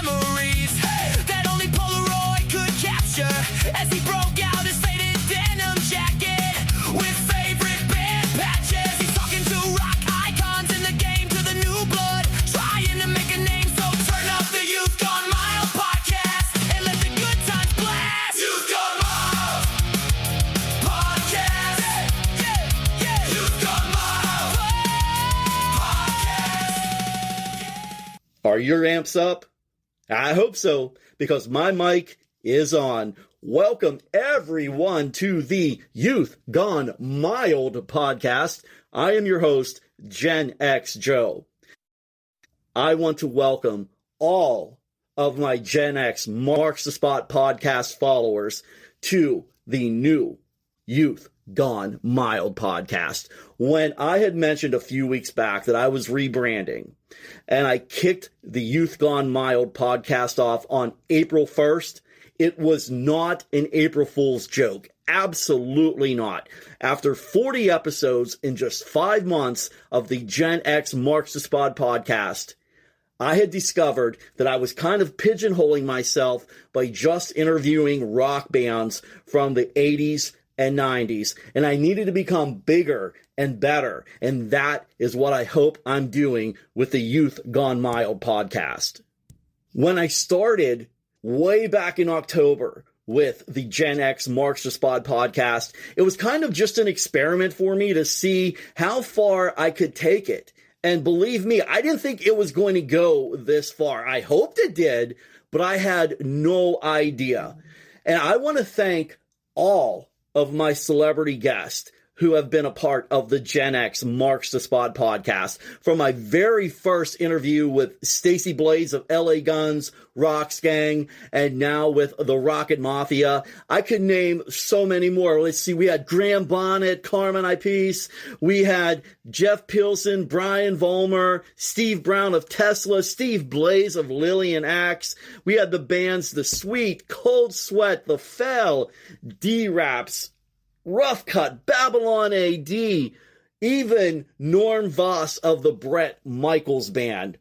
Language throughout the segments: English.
memories that only Polaroid could capture as he broke out his faded denim jacket with favorite band patches. He's talking to rock icons in the game, to the new blood, trying to make a name. So turn up the Youth Gone Mild podcast and let the good times blast. Youth Gone Mild podcast. Yeah. Youth Gone Mild podcast. Are your amps up? I hope so, because my mic is on. Welcome everyone to the Youth Gone Mild podcast. I am your host, Gen X Joe. I want to welcome all of my Gen X Marks the Spot podcast followers to the new Youth Gone Mild podcast. When I had mentioned a few weeks back that I was rebranding, and I kicked the Youth Gone Mild podcast off on April 1st, it was not an April Fool's joke. Absolutely not. After 40 episodes in just 5 months of the Gen X Marks the Spot podcast, I had discovered that I was kind of pigeonholing myself by just interviewing rock bands from the 80s and 90s, and I needed to become bigger and better, and that is what I hope I'm doing with the Youth Gone Mild podcast. When I started way back in October with the Gen X Marks the Spot podcast, it was kind of just an experiment for me to see how far I could take it. And believe me, I didn't think it was going to go this far. I hoped it did, but I had no idea. And I want to thank all of my celebrity guests who have been a part of the Gen X Marks the Spot podcast. From my very first interview with Stacey Blades of LA Guns, Rocks Gang, and now with the Rocket Mafia. I could name so many more. Let's see, we had Graham Bonnet, Carmen Ipice, we had Jeff Pilson, Brian Vollmer, Steve Brown of Tesla, Steve Blaze of Lillian Axe. We had the bands The Sweet, Cold Sweat, The Fell, D-Raps, Rough Cut, Babylon A.D., even Norm Voss of the Bret Michaels Band.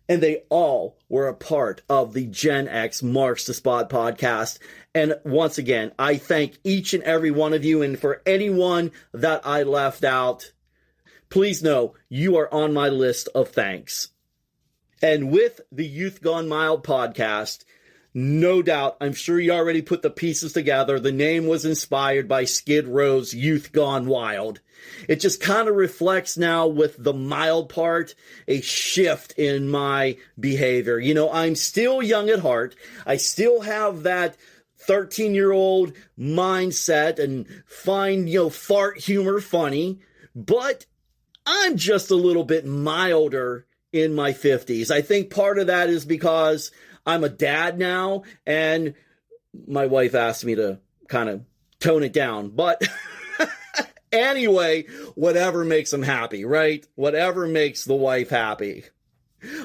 And they all were a part of the Gen X Marks the Spot podcast. And once again, I thank each and every one of you. And for anyone that I left out, please know you are on my list of thanks. And with the Youth Gone Mild podcast, no doubt, I'm sure you already put the pieces together. The name was inspired by Skid Row's Youth Gone Wild. It just kind of reflects now with the mild part, a shift in my behavior. You know, I'm still young at heart. I still have that 13-year-old mindset and find, fart humor funny. But I'm just a little bit milder in my 50s. I think part of that is because I'm a dad now, and my wife asked me to kind of tone it down. But anyway, whatever makes them happy, right? Whatever makes the wife happy.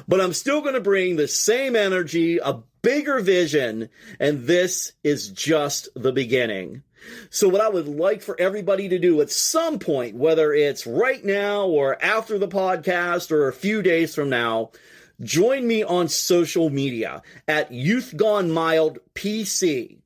But I'm still going to bring the same energy, a bigger vision, and this is just the beginning. So what I would like for everybody to do at some point, whether it's right now or after the podcast or a few days from now, join me on social media at Youth Gone Mild PC.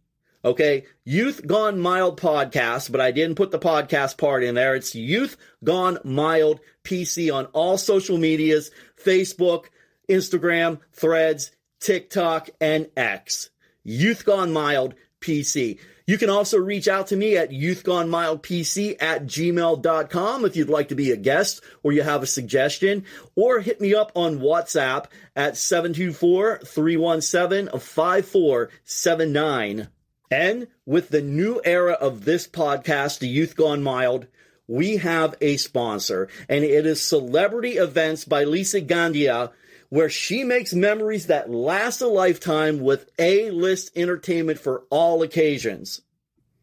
Okay, Youth Gone Mild podcast, but I didn't put the podcast part in there. It's Youth Gone Mild PC on all social medias, Facebook, Instagram, Threads, TikTok, and X. Youth Gone Mild PC. You can also reach out to me at youthgonemildpc@gmail.com if you'd like to be a guest or you have a suggestion, or hit me up on WhatsApp at 724-317-5479. And with the new era of this podcast, The Youth Gone Mild, we have a sponsor, and it is Celebrity Events by Lisa Gandia, where she makes memories that last a lifetime with A-list entertainment for all occasions.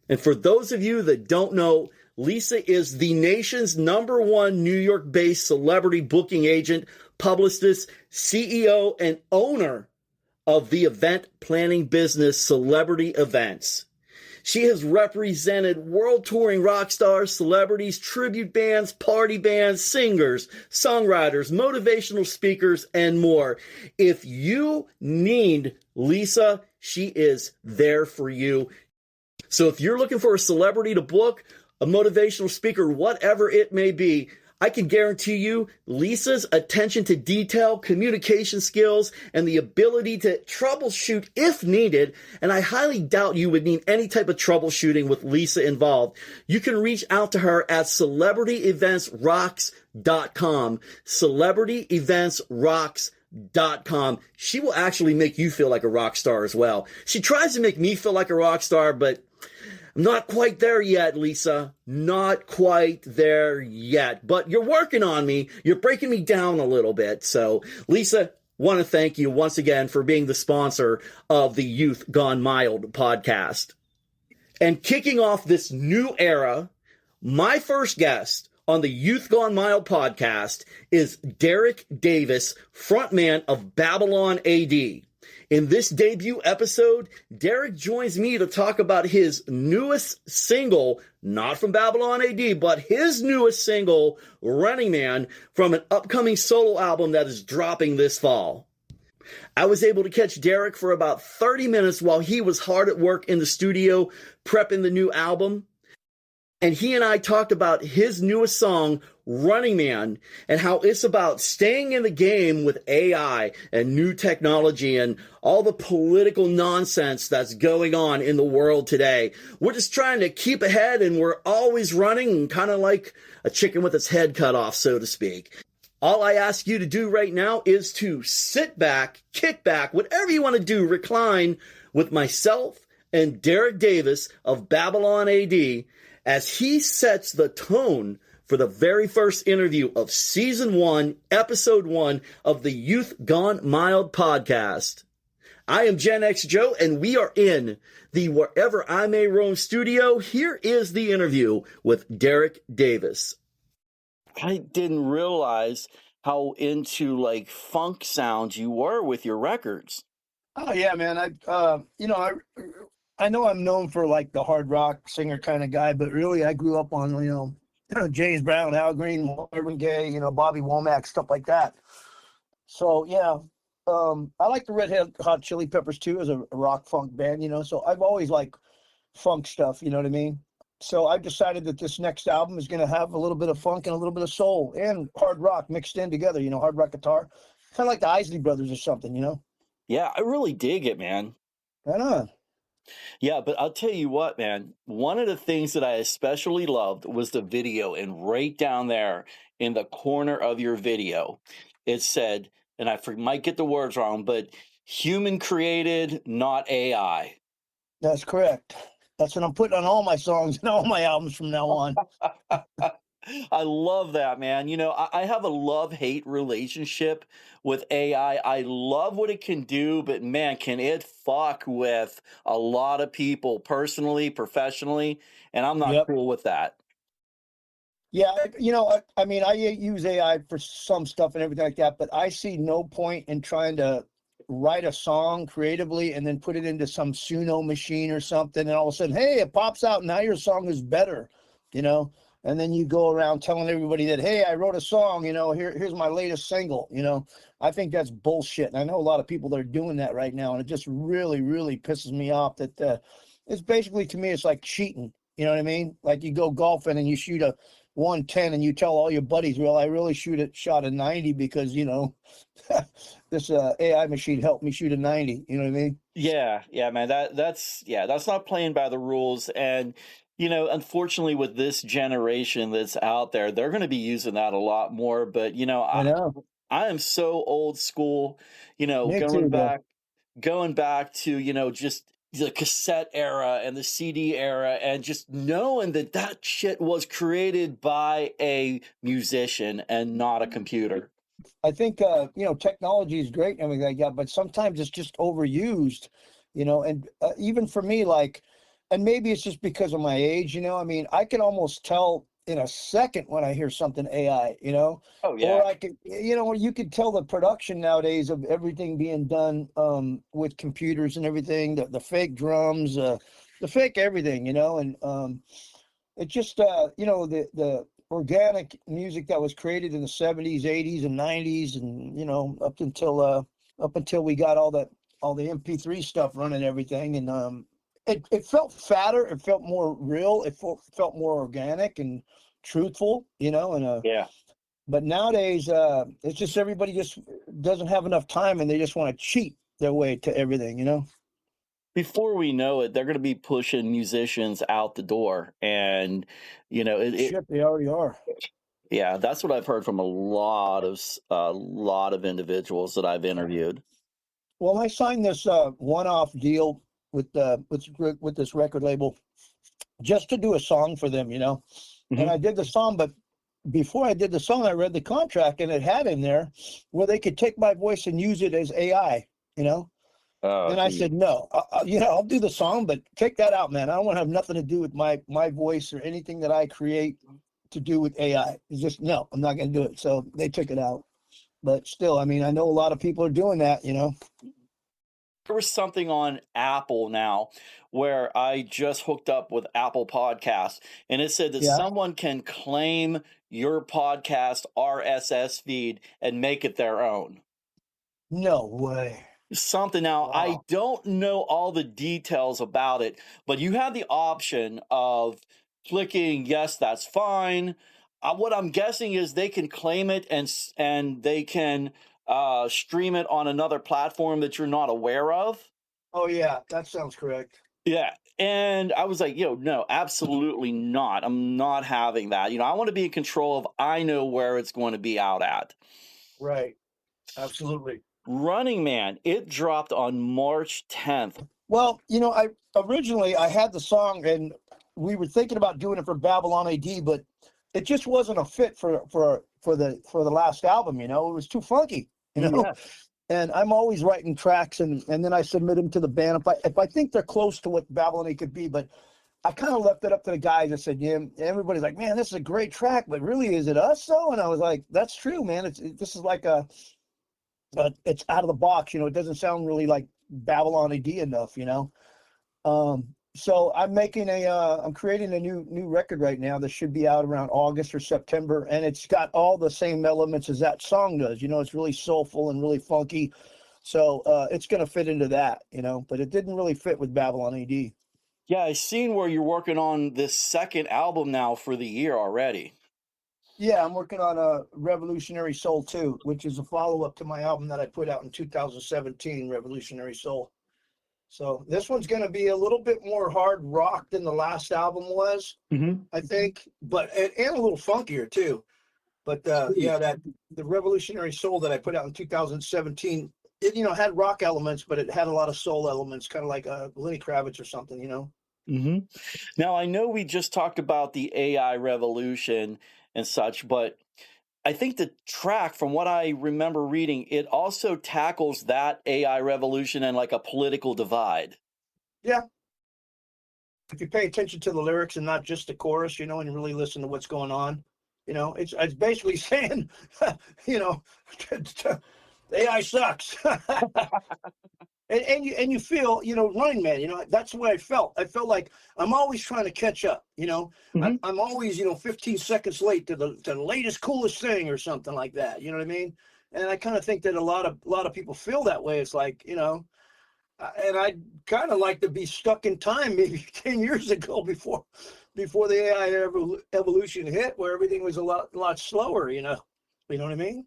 And for those of you that don't know, Lisa is the nation's #1 New York-based celebrity booking agent, publicist, CEO, and owner of the event planning business Celebrity Events. She has represented world touring rock stars, celebrities, tribute bands, party bands, singers, songwriters, motivational speakers, and more. If you need Lisa, she is there for you. So if you're looking for a celebrity to book, a motivational speaker, whatever it may be, I can guarantee you Lisa's attention to detail, communication skills, and the ability to troubleshoot if needed, and I highly doubt you would need any type of troubleshooting with Lisa involved. You can reach out to her at CelebrityEventsRocks.com. CelebrityEventsRocks.com. She will actually make you feel like a rock star as well. She tries to make me feel like a rock star, but I'm not quite there yet, Lisa. Not quite there yet. But you're working on me. You're breaking me down a little bit. So, Lisa, want to thank you once again for being the sponsor of the Youth Gone Mild podcast. And kicking off this new era, my first guest on the Youth Gone Mild podcast is Derek Davis, frontman of Babylon A.D. In this debut episode, Derek joins me to talk about his newest single, not from Babylon A.D., but his newest single, Running Man, from an upcoming solo album that is dropping this fall. I was able to catch Derek for about 30 minutes while he was hard at work in the studio prepping the new album. And he and I talked about his newest song, Running Man, and how it's about staying in the game with AI and new technology and all the political nonsense that's going on in the world today. We're just trying to keep ahead, and we're always running, kind of like a chicken with its head cut off, so to speak. All I ask you to do right now is to sit back, kick back, whatever you want to do, recline with myself and Derek Davis of Babylon A.D., as he sets the tone for the very first interview of Season 1, Episode 1 of the Youth Gone Mild podcast. I am Gen X Joe, and we are in the Wherever I May Roam studio. Here is the interview with Derek Davis. I didn't realize how into, like, funk sounds you were with your records. Oh yeah, man. I know I'm known for like the hard rock singer kind of guy, but really I grew up on, James Brown, Al Green, Marvin Gaye, Bobby Womack, stuff like that. So yeah, I like the Red Hot Chili Peppers too as a rock funk band, so I've always liked funk stuff, you know what I mean? So I've decided that this next album is going to have a little bit of funk and a little bit of soul and hard rock mixed in together, hard rock guitar, kind of like the Isley Brothers or something, Yeah, I really dig it, man. Right on. Yeah, but I'll tell you what, man. One of the things that I especially loved was the video, and right down there in the corner of your video, it said, and I might get the words wrong, but human created, not AI. That's correct. That's what I'm putting on all my songs and all my albums from now on. I love that, man. I have a love-hate relationship with AI. I love what it can do, but man, can it fuck with a lot of people personally, professionally, and I'm not cool with that. Yeah, I use AI for some stuff and everything like that, but I see no point in trying to write a song creatively and then put it into some Suno machine or something, and all of a sudden, hey, it pops out, and now your song is better, and then you go around telling everybody that, hey, I wrote a song, here's my latest single, I think that's bullshit. And I know a lot of people that are doing that right now, and it just really, really pisses me off that it's basically, to me, it's like cheating. You know what I mean? Like you go golfing and you shoot a 110 and you tell all your buddies, well, I really shot a 90 because, this AI machine helped me shoot a 90. You know what I mean? Yeah, man, that's not playing by the rules. And unfortunately, with this generation that's out there, they're going to be using that a lot more. But I know. I am so old school. Going back to just the cassette era and the CD era, and just knowing that shit was created by a musician and not a computer. I think technology is great and everything like that, but sometimes it's just overused, and even for me, like. And maybe it's just because of my age, I can almost tell in a second when I hear something AI, Oh, yeah. or I could, or you could tell the production nowadays of everything being done with computers and everything, the fake drums, the fake everything, and it just the organic music that was created in the 70s, 80s, and 90s, and up until we got all the MP3 stuff running everything, and it felt fatter, it felt more real, it felt more organic and truthful, and Yeah. but nowadays it's just everybody just doesn't have enough time and they just want to cheat their way to everything. Before we know it, they're going to be pushing musicians out the door, and Shit, they already are. yeah, that's what I've heard from a lot of individuals that I've interviewed. Well, I signed this one-off deal with this record label just to do a song for them, Mhm. and I did the song, but before I did the song, I read the contract and it had in there where they could take my voice and use it as AI, and I said, no, I'll do the song, but take that out, man. I don't want to have nothing to do with my voice or anything that I create to do with AI. It's just, no, I'm not going to do it. So they took it out. But still, I mean, I know a lot of people are doing that, There was something on Apple now where I just hooked up with Apple Podcasts, and it said that Yeah. someone can claim your podcast RSS feed and make it their own. No way. Something now, I Wow. don't know all the details about it, but you have the option of clicking yes, that's fine. What I'm guessing is they can claim it and they can stream it on another platform that you're not aware of. Oh, yeah, that sounds correct. Yeah. And I was like, no, absolutely not. I'm not having that. I want to be in control of, I know where it's going to be out at. Right. Absolutely. Running Man, it dropped on March 10th. Well, I originally I had the song and we were thinking about doing it for Babylon A.D, but it just wasn't a fit for the last album. It was too funky. Yeah. And I'm always writing tracks, and then I submit them to the band if I think they're close to what Babylon A could be. But I kind of left it up to the guys. I said, yeah. Everybody's like, man, this is a great track, but really, is it us though? And I was like, that's true, man. This is like it's out of the box. It doesn't sound really like Babylon AD enough. So I'm creating a new record right now that should be out around August or September, and it's got all the same elements as that song does. It's really soulful and really funky, so it's gonna fit into that. But it didn't really fit with Babylon AD. Yeah, I seen where you're working on this second album now for the year already. Yeah, I'm working on a Revolutionary Soul 2, which is a follow-up to my album that I put out in 2017, Revolutionary Soul. So this one's going to be a little bit more hard rock than the last album was, I think, but and a little funkier too. But the Revolutionary Soul that I put out in 2017, it had rock elements, but it had a lot of soul elements, kind of like Lenny Kravitz or something. Now, I know we just talked about the AI revolution and such, but I think the track, from what I remember reading, it also tackles that AI revolution and like a political divide. Yeah. If you pay attention to the lyrics and not just the chorus, and you really listen to what's going on, it's basically saying, AI sucks. And you feel, Running Man, that's the way I felt. I felt like I'm always trying to catch up, I'm always, 15 seconds late to the latest, coolest thing or something like that. You know what I mean? And I kind of think that a lot of people feel that way. It's like, and I'd kind of like to be stuck in time maybe 10 years ago before the AI evolution hit, where everything was a lot slower, you know what I mean?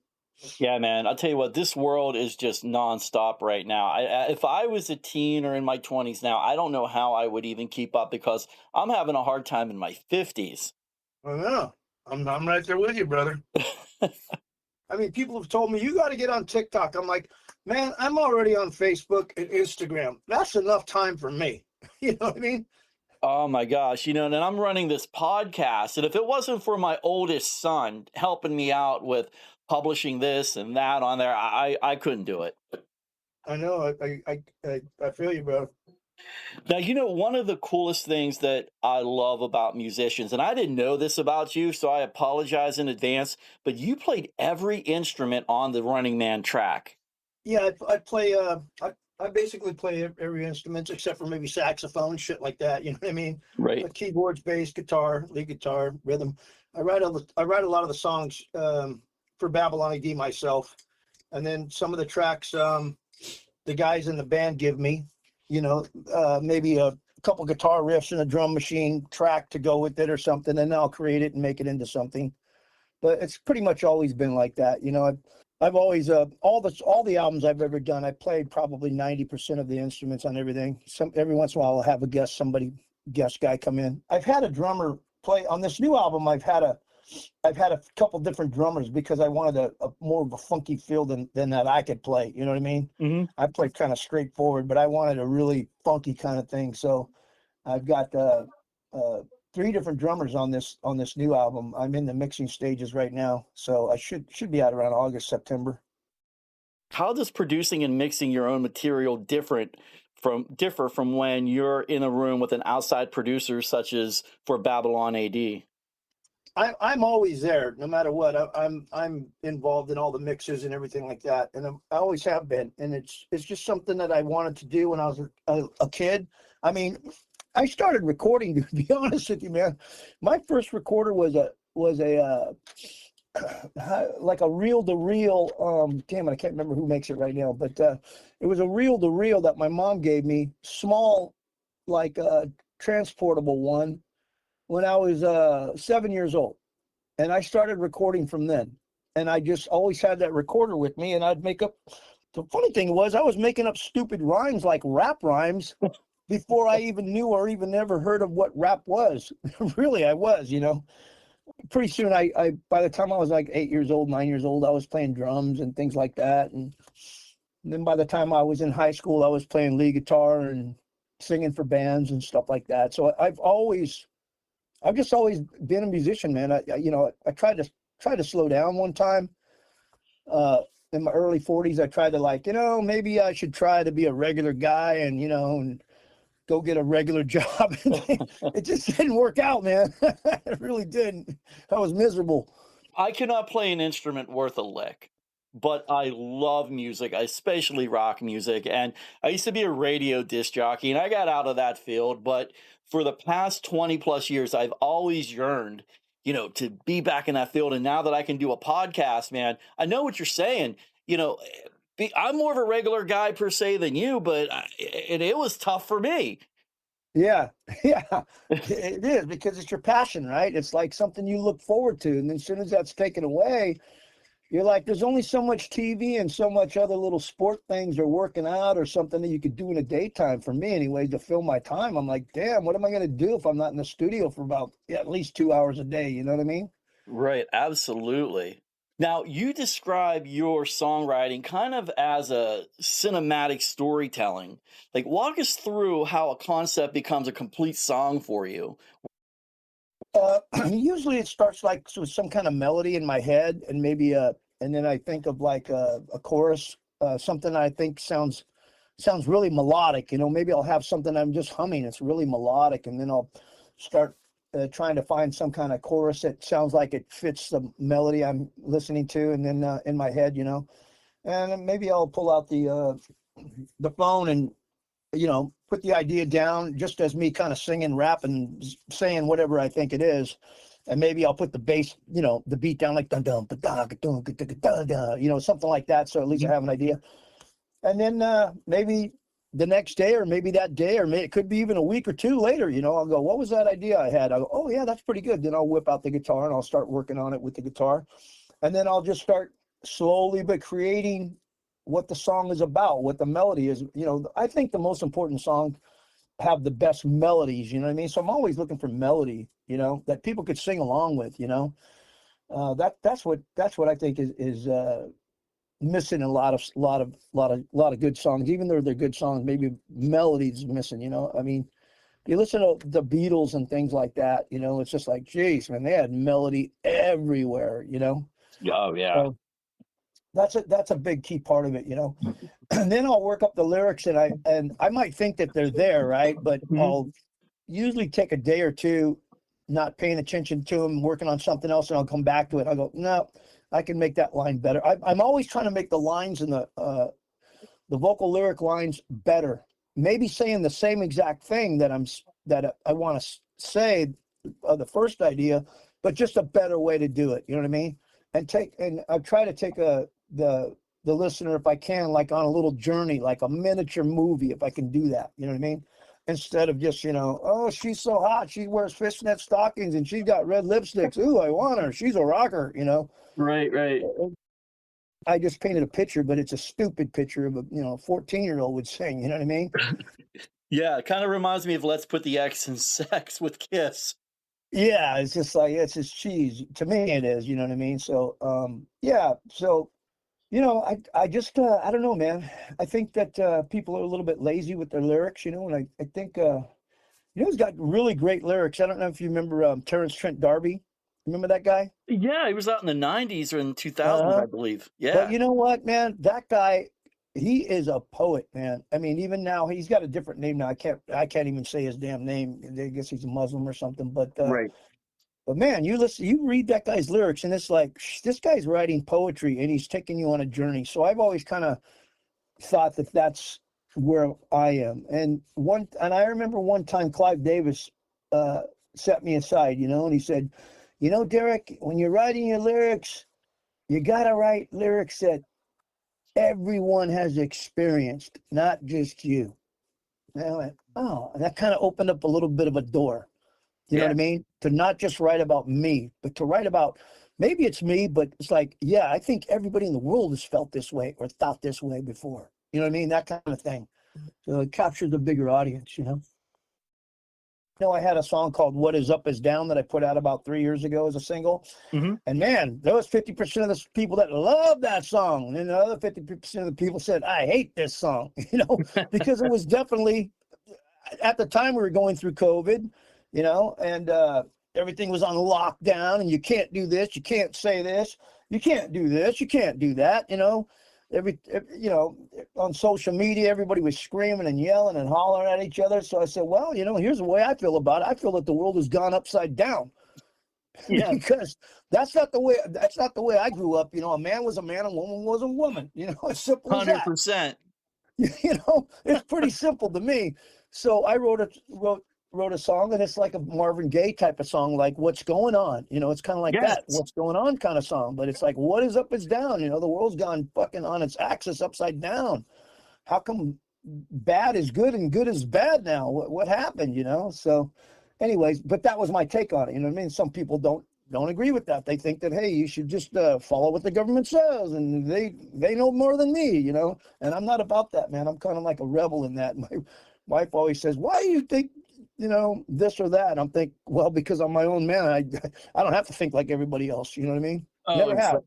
Yeah, man. I'll tell you what, this world is just nonstop right now. If I was a teen or in my 20s now, I don't know how I would even keep up because I'm having a hard time in my 50s. I know. I'm right there with you, brother. I mean, people have told me, you got to get on TikTok. I'm like, man, I'm already on Facebook and Instagram. That's enough time for me. You know what I mean? Oh my gosh, and I'm running this podcast, and if it wasn't for my oldest son helping me out with publishing this and that on there, I couldn't do it. I know. I feel you, bro. Now, one of the coolest things that I love about musicians, and I didn't know this about you, so I apologize in advance, but you played every instrument on the Running Man track. Yeah, I play I basically play every instrument except for maybe saxophone, shit like that. You know what I mean? Right. But keyboards, bass, guitar, lead guitar, rhythm. I write a lot of the songs for Babylon A.D. myself, and then some of the tracks the guys in the band give me. You know, maybe a couple guitar riffs and a drum machine track to go with it or something, and then I'll create it and make it into something. But it's pretty much always been like that. You know, I've always all the albums I've ever done, I played probably 90% of the instruments on everything. Every once in a while I'll have a guest guy come in. I've had a drummer play on this new album. I've had a couple different drummers because I wanted a more of a funky feel than that I could play. You know what I mean? Mm-hmm. I played kind of straightforward, but I wanted a really funky kind of thing. So I've got 3 different drummers on this new album. I'm in the mixing stages right now, so I should be out around August, September. How does producing and mixing your own material differ from when you're in a room with an outside producer, such as for Babylon A.D.? I'm always there, no matter what. I'm involved in all the mixes and everything like that, and I always have been. And it's just something that I wanted to do when I was a kid. I mean, I started recording, to be honest with you, man. My first recorder was a like a reel-to-reel. Damn it, I can't remember who makes it right now, but it was a reel-to-reel that my mom gave me, small, like a transportable one, when I was 7 years old, and I started recording from then. And I just always had that recorder with me, and I'd make up. The funny thing was, I was making up stupid rhymes like rap rhymes before I even knew or even ever heard of what rap was. Really, I was, you know. Pretty soon, I by the time I was like 8 years old, 9 years old, I was playing drums and things like that. And then by the time I was in high school, I was playing lead guitar and singing for bands and stuff like that. So I've just always been a musician, man. I tried to slow down one time. In my early 40s, I tried to maybe I should try to be a regular guy and go get a regular job. It just didn't work out, man. It really didn't. I was miserable. I cannot play an instrument worth a lick, but I love music, especially rock music. And I used to be a radio disc jockey, and I got out of that field. But for the past 20 plus years, I've always yearned, to be back in that field. And now that I can do a podcast, man, I know what you're saying. I'm more of a regular guy per se than you, but it was tough for me. Yeah, yeah, it is, because it's your passion, right? It's like something you look forward to, and then as soon as that's taken away, you're like, there's only so much TV and so much other little sport things or working out or something that you could do in the daytime, for me anyway, to fill my time. I'm like, damn, what am I going to do if I'm not in the studio for about at least 2 hours a day? You know what I mean? Right, absolutely. Now, you describe your songwriting kind of as a cinematic storytelling. Like, walk us through how a concept becomes a complete song for you. Usually it starts like with some kind of melody in my head, and maybe and then I think of like a chorus, something I think sounds really melodic. Maybe I'll have something I'm just humming, it's really melodic, and then I'll start trying to find some kind of chorus that sounds like it fits the melody I'm listening to, and then in my head, and then maybe I'll pull out the phone and put the idea down just as me kind of singing, rapping, saying whatever I think it is. And maybe I'll put the bass, the beat down like dun dun dun dun dun dun dun, something like that. So at least I have an idea. And then maybe the next day, or maybe that day, or it could be even a week or two later, I'll go, what was that idea I had? I'll go, oh yeah, that's pretty good. Then I'll whip out the guitar and I'll start working on it with the guitar. And then I'll just start slowly but creating what the song is about, what the melody is. I think the most important songs have the best melodies, you know what I mean? So I'm always looking for melody, that people could sing along with, that's what I think is missing a lot of good songs. Even though they're good songs, maybe melody's missing. I mean, you listen to the Beatles and things like that, it's just like, geez, man, they had melody everywhere. Oh yeah. So that's a big key part of it, And then I'll work up the lyrics, and I might think that they're there, right? But I'll usually take a day or two not paying attention to them, working on something else, and I'll come back to it. I'll go, no, I can make that line better. I'm always trying to make the lines and the the vocal lyric lines better. Maybe saying the same exact thing that I want to say, the first idea, but just a better way to do it. You know what I mean? And I try to take the listener, if I can, like on a little journey, like a miniature movie, if I can do that. You know what I mean? Instead of just, oh, she's so hot, she wears fishnet stockings and she's got red lipsticks. Ooh, I want her. She's a rocker. Right. I just painted a picture, but it's a stupid picture of a 14-year-old would sing. You know what I mean? Yeah, it kind of reminds me of Let's Put the X in Sex with Kiss. Yeah, it's just like, it's just cheese. To me, it is. You know what I mean? So, yeah. So, I just, I don't know, man. I think that people are a little bit lazy with their lyrics, and I think, he's got really great lyrics. I don't know if you remember Terrence Trent D'Arby. Remember that guy? Yeah, he was out in the 90s or in the 2000s, I believe. Yeah. But you know what, man? That guy, he is a poet, man. I mean, even now, he's got a different name now. I can't even say his damn name. I guess he's a Muslim or something. But Right. But man, you read that guy's lyrics, and it's like, this guy's writing poetry, and he's taking you on a journey. So I've always kind of thought that that's where I am. And I remember one time Clive Davis set me aside, and he said, Derek, when you're writing your lyrics, you got to write lyrics that everyone has experienced, not just you. And I went, oh, and that kind of opened up a little bit of a door. You know what I mean? To not just write about me, but to write about, maybe it's me, but it's like, yeah, I think everybody in the world has felt this way or thought this way before. You know what I mean? That kind of thing. So it captures a bigger audience, I had a song called What Is Up Is Down that I put out about 3 years ago as a single. Mm-hmm. And man, there was 50% of the people that love that song. And then the other 50% of the people said, I hate this song, because it was definitely, at the time we were going through COVID, and everything was on lockdown, and you can't do this, you can't say this, you can't do this, you can't do that, on social media, everybody was screaming and yelling and hollering at each other. So I said, well, here's the way I feel about it. I feel that the world has gone upside down. Yeah. Because that's not the way I grew up. A man was a man, a woman was a woman. As simple as that. 100%. It's pretty simple to me. So I wrote a song, and it's like a Marvin Gaye type of song, like What's Going On. It's kind of like that, What's Going On kind of song. But it's like, what is up is down. The world's gone fucking on its axis upside down. How come bad is good and good is bad now? What happened, So anyways, but that was my take on it. You know what I mean? Some people don't agree with that. They think that, hey, you should just follow what the government says, and they know more than me, and I'm not about that, man. I'm kind of like a rebel in that. My wife always says, why do you think this or that? I'm think, well, because I'm my own man. I don't have to think like everybody else. You know what I mean? Never have.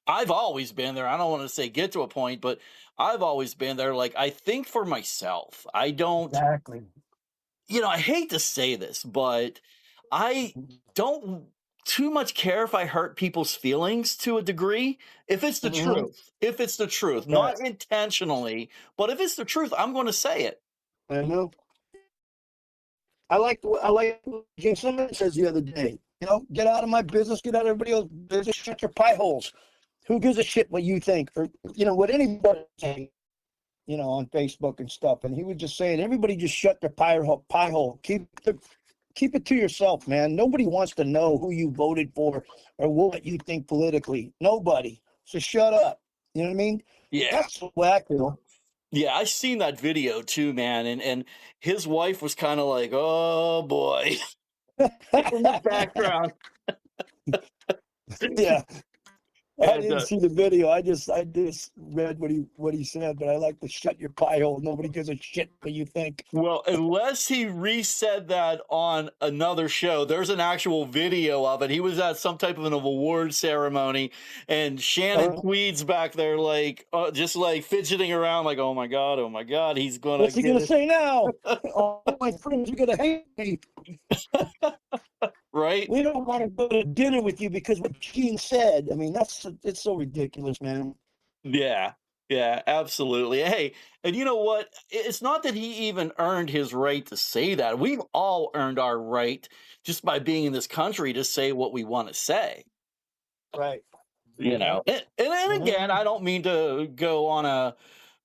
I've always been there. I don't want to say get to a point, but I've always been there. Like, I think for myself. I don't. Exactly. I hate to say this, but I don't too much care if I hurt people's feelings to a degree. If it's the truth, not intentionally, but if it's the truth, I'm going to say it. I know. I like what James Simmons says the other day. Get out of my business, get out of everybody else's business, shut your pie holes. Who gives a shit what you think, or what anybody say, on Facebook and stuff. And he was just saying, everybody just shut their pie hole. Keep it to yourself, man. Nobody wants to know who you voted for or what you think politically. Nobody. So shut up. You know what I mean? Yeah. That's the way I feel. Yeah, I seen that video too, man, and his wife was kind of like, "Oh boy," in the background. Yeah, I didn't see the video. I just read what he said, but I like to shut your pie hole. Nobody gives a shit what you think. Well, unless he re-said that on another show, there's an actual video of it. He was at some type of an award ceremony, and Shannon Tweed's back there, like, just like fidgeting around, like, oh my god, he's gonna. What's he gonna say now? All my friends are gonna hate me. Right? We don't want to go to dinner with you because what Gene said. I mean, it's so ridiculous, man. Yeah, absolutely. Hey, and you know what? It's not that he even earned his right to say that. We've all earned our right just by being in this country to say what we want to say. Right. And again, I don't mean to go on a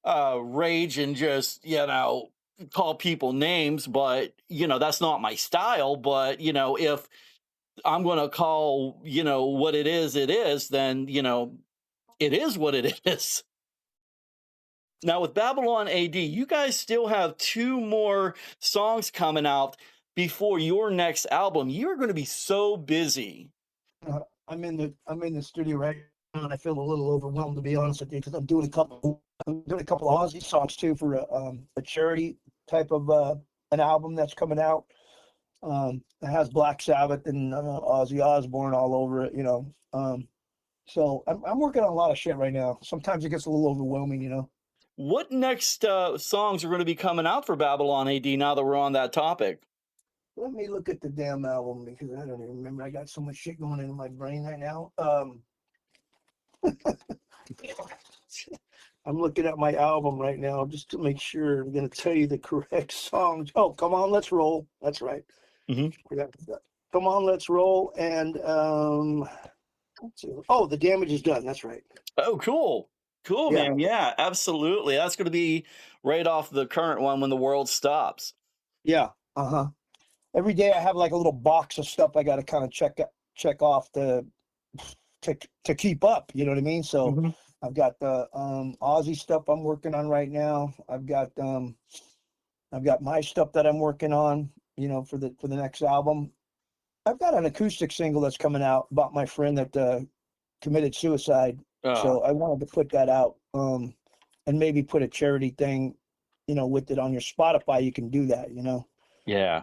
rage and just, call people names, but, that's not my style. But, if I'm going to call, what it is, then, it is what it is. Now, with Babylon AD, you guys still have two more songs coming out before your next album. You're going to be so busy. I'm in the studio right now, and I feel a little overwhelmed, to be honest with you, because I'm doing a couple of Aussie songs too for a charity type of an album that's coming out. It has Black Sabbath and Ozzy Osbourne all over it, so I'm working on a lot of shit right now. Sometimes it gets a little overwhelming. What next songs are going to be coming out for Babylon AD now that we're on that topic? Let me look at the damn album, because I don't even remember. I got so much shit going in my brain right now. I'm looking at my album right now just to make sure I'm going to tell you the correct songs. Oh, Come On, Let's Roll. That's right. Come On, Let's Roll. And let's see. Oh, The Damage Is Done. That's right. Oh, cool. Cool, Yeah. man. Yeah, absolutely. That's going to be right off the current one, When the World Stops. Yeah. Every day I have like a little box of stuff I got to kind of check off to keep up. You know what I mean? So I've got the Aussie stuff I'm working on right now. I've got my stuff that I'm working on, for the next album. I've got an acoustic single that's coming out about my friend that committed suicide. So I wanted to put that out, and maybe put a charity thing, with it on your Spotify. You can do that, Yeah.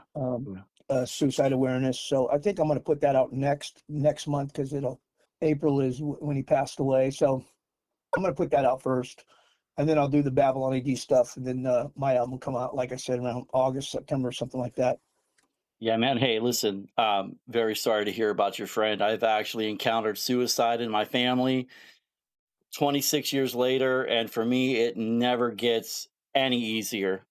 Suicide awareness. So I think I'm going to put that out next month, because April is when he passed away. So I'm going to put that out first, and then I'll do the Babylon AD stuff, and then my album will come out, like I said, around August, September, something like that. Yeah, man. Hey, listen, very sorry to hear about your friend. I've actually encountered suicide in my family 26 years later, and for me, it never gets any easier.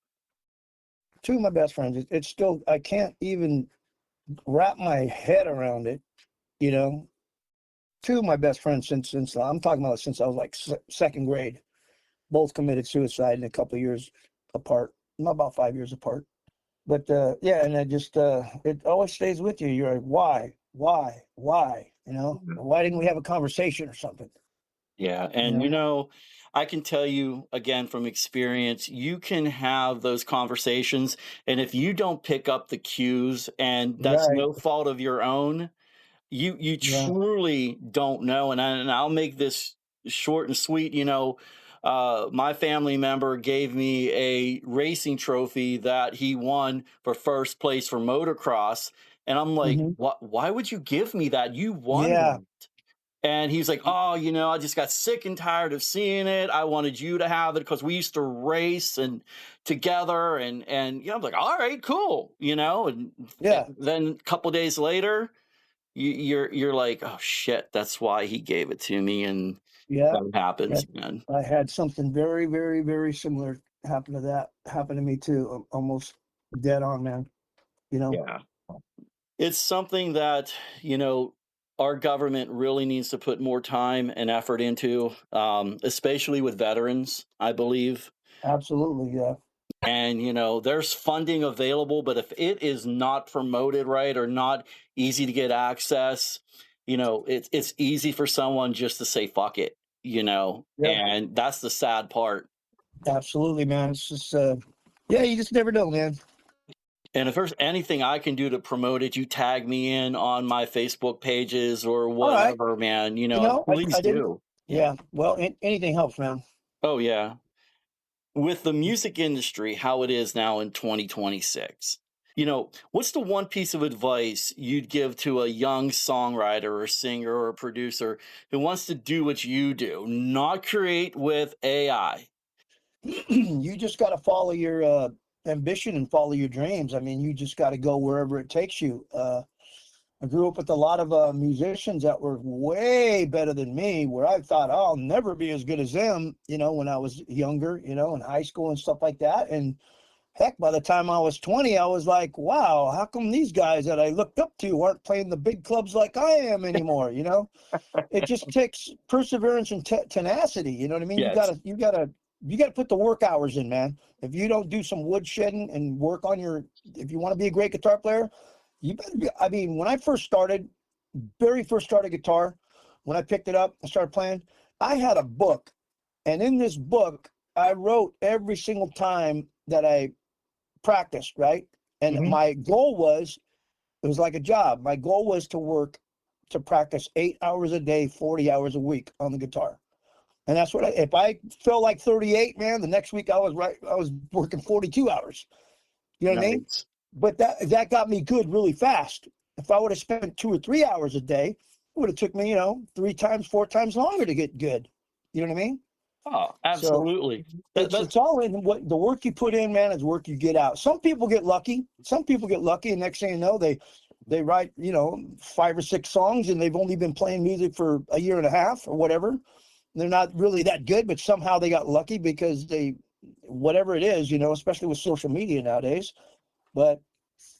Two of my best friends. It's still, I can't even wrap my head around it, Two of my best friends since I'm talking about since I was like second grade, both committed suicide in a couple of years apart, not about 5 years apart. But yeah, and it just it always stays with you. You're like, why? Why didn't we have a conversation or something? Yeah. And, I can tell you again from experience, you can have those conversations. And if you don't pick up the cues, and that's Right. no fault of your own, you truly don't know. And I'll make this short and sweet. My family member gave me a racing trophy that he won for first place for motocross. And I'm like, why would you give me that? You won Yeah. that. And he's like, oh, I just got sick and tired of seeing it. I wanted you to have it because we used to race and together. And I'm like, all right, cool. And then a couple days later, you're like, oh shit, that's why he gave it to me. And that happens, man. I had something very, very, very similar happen to me too. Almost dead on, man. Yeah. It's something that, our government really needs to put more time and effort into, especially with veterans, I believe. Absolutely, yeah. And, there's funding available, but if it is not promoted right or not easy to get access, it's easy for someone just to say, fuck it, and that's the sad part. Absolutely, man. It's just, you just never know, man. And if there's anything I can do to promote it, you tag me in on my Facebook pages or whatever, man. Please do. Yeah. Well, anything helps, man. Oh, yeah. With the music industry, how it is now in 2026, what's the one piece of advice you'd give to a young songwriter or singer or producer who wants to do what you do, not create with AI? You just got to follow your ambition and follow your dreams. I mean, you just got to go wherever it takes you. I grew up with a lot of musicians that were way better than me, where I thought, oh, I'll never be as good as them, when I was younger, in high school and stuff like that. And heck, by the time I was 20, I was like, wow, how come these guys that I looked up to aren't playing the big clubs like I am anymore? It just takes perseverance and tenacity. You know what I mean? Yes. You gotta you got to put the work hours in, man. If you don't do some woodshedding and work on if you want to be a great guitar player, you better be. I mean, when I very first started guitar, when I picked it up and started playing, I had a book. And in this book, I wrote every single time that I practiced, right? And my goal was, it was like a job. My goal was to practice 8 hours a day, 40 hours a week on the guitar. And that's what if I felt like 38, man, the next week I was working 42 hours. You know what I mean? But that got me good really fast. If I would have spent 2 or 3 hours a day, it would have took me, 3 times, 4 times longer to get good. You know what I mean? Oh, absolutely. So it's all in what the work you put in, man, is work you get out. Some people get lucky. And next thing you know, they write, 5 or 6 songs, and they've only been playing music for a year and a half or whatever. They're not really that good, but somehow they got lucky because whatever it is, especially with social media nowadays. But,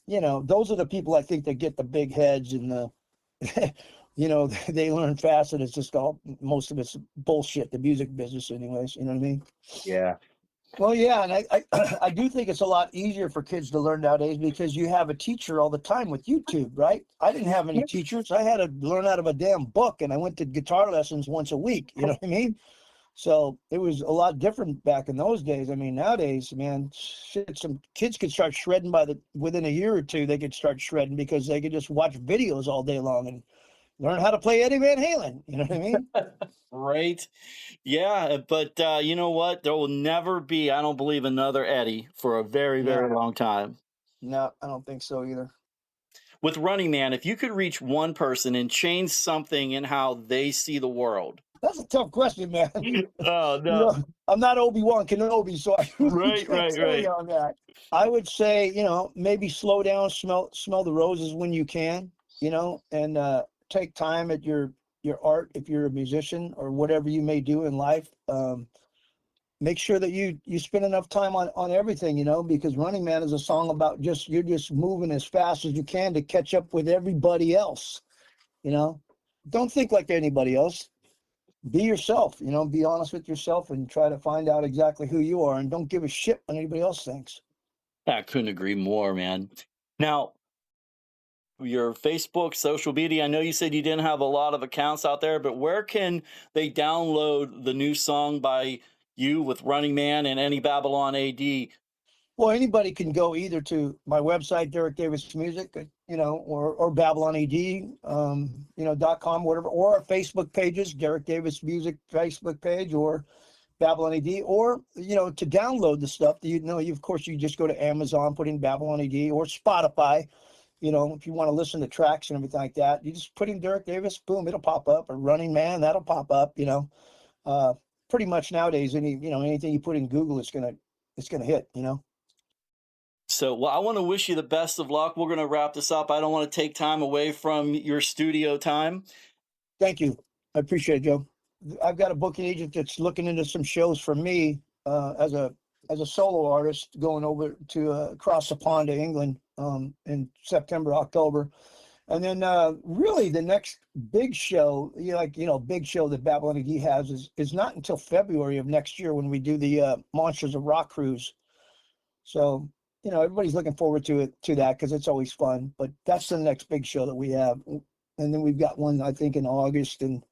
those are the people I think that get the big heads and they learn fast, and it's just most of it's bullshit, the music business anyways, you know what I mean? Yeah. Well, yeah, and I do think it's a lot easier for kids to learn nowadays because you have a teacher all the time with YouTube, right? I didn't have any teachers. I had to learn out of a damn book, and I went to guitar lessons once a week, you know what I mean? So it was a lot different back in those days. I mean, nowadays, man, shit, some kids could start shredding within a year or two. They could start shredding because they could just watch videos all day long and learn how to play Eddie Van Halen. You know what I mean? Right. Yeah. But you know what? There will never be, I don't believe, another Eddie for a very, very long time. No, I don't think so either. With Running Man, if you could reach one person and change something in how they see the world. That's a tough question, man. Oh, no. I'm not Obi-Wan Kenobi, so I Right. on that. I would say, maybe slow down, smell the roses when you can, and take time at your art if you're a musician or whatever you may do in life. Make sure that you spend enough time on everything, because Running Man is a song about you're just moving as fast as you can to catch up with everybody else. Don't think like anybody else. Be yourself, be honest with yourself and try to find out exactly who you are, and don't give a shit what anybody else thinks. I couldn't agree more, man. Now, your Facebook, social media, I know you said you didn't have a lot of accounts out there, but where can they download the new song by you with Running Man and any Babylon A.D.? Well, anybody can go either to my website, Derek Davis Music, or Babylon A.D, .com, whatever, or our Facebook pages, Derek Davis Music Facebook page, or Babylon A.D, or, to download the stuff, of course, you just go to Amazon, put in Babylon A.D, or Spotify, if you want to listen to tracks and everything like that, you just put in Derek Davis, boom, it'll pop up, or Running Man, that'll pop up, pretty much nowadays, anything you put in Google, it's gonna hit, So, well, I want to wish you the best of luck. We're going to wrap this up. I don't want to take time away from your studio time. Thank you. I appreciate it, Joe. I've got a booking agent that's looking into some shows for me as a solo artist going over to across the pond to England in September, October. And then really the next big show, big show that Babylon A.D has is not until February of next year when we do the Monsters of Rock cruise. So, everybody's looking forward to that because it's always fun. But that's the next big show that we have. And then we've got one, I think, in August and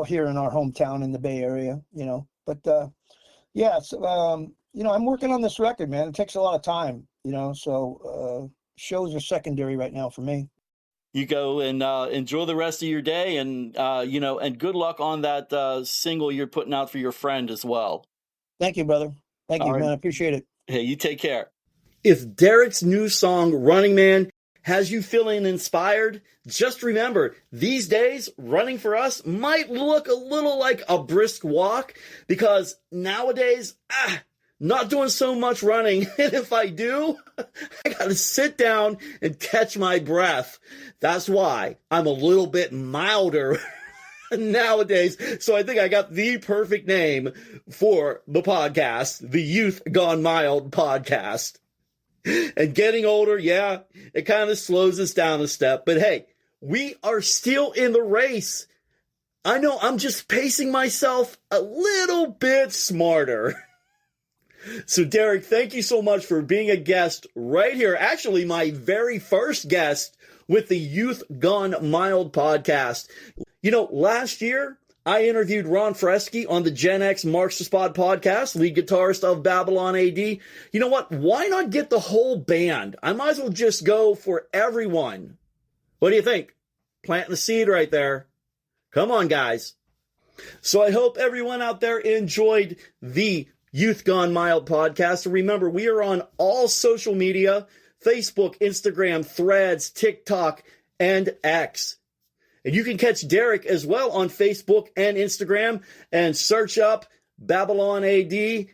here in our hometown in the Bay Area, But yeah, so, I'm working on this record, man. It takes a lot of time, so shows are secondary right now for me. You go and enjoy the rest of your day, and and good luck on that single you're putting out for your friend as well. Thank you, brother. Thank you, All right. man. I appreciate it. Hey, you take care. If Derek's new song, Running Man, has you feeling inspired, just remember, these days, running for us might look a little like a brisk walk, because nowadays, not doing so much running. And if I do, I gotta sit down and catch my breath. That's why I'm a little bit milder nowadays. So I think I got the perfect name for the podcast, the Youth Gone Mild podcast. And getting older, yeah, it kind of slows us down a step. But hey, we are still in the race. I know I'm just pacing myself a little bit smarter. So Derek, thank you so much for being a guest right here. Actually, my very first guest with the Youth Gone Mild podcast. You know, last year, I interviewed Ron Fresky on the Gen X Marks the Spot podcast, lead guitarist of Babylon A.D. You know what? Why not get the whole band? I might as well just go for everyone. What do you think? Planting the seed right there. Come on, guys. So I hope everyone out there enjoyed the Youth Gone Mild podcast. And remember, we are on all social media, Facebook, Instagram, Threads, TikTok, and X. And you can catch Derek as well on Facebook and Instagram and search up Babylon A.D.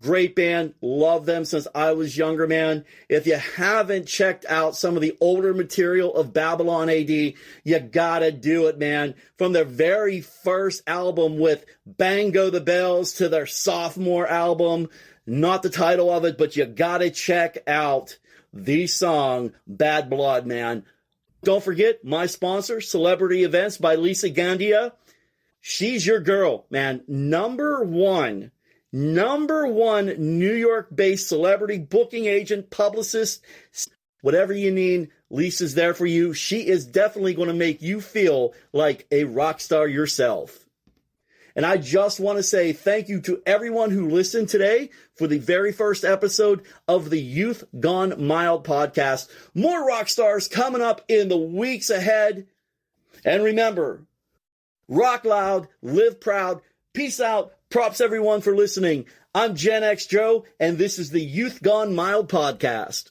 Great band. Love them since I was younger, man. If you haven't checked out some of the older material of Babylon A.D., you gotta do it, man. From their very first album with Bang Go the Bells to their sophomore album, not the title of it, but you gotta check out the song Bad Blood, man. Don't forget my sponsor, Celebrity Events by Lisa Gandia. She's your girl, man. Number one New York-based celebrity booking agent, publicist, whatever you need, Lisa's there for you. She is definitely going to make you feel like a rock star yourself. And I just want to say thank you to everyone who listened today for the very first episode of the Youth Gone Mild podcast. More rock stars coming up in the weeks ahead. And remember, rock loud, live proud, peace out. Props everyone for listening. I'm Gen X Joe, and this is the Youth Gone Mild podcast.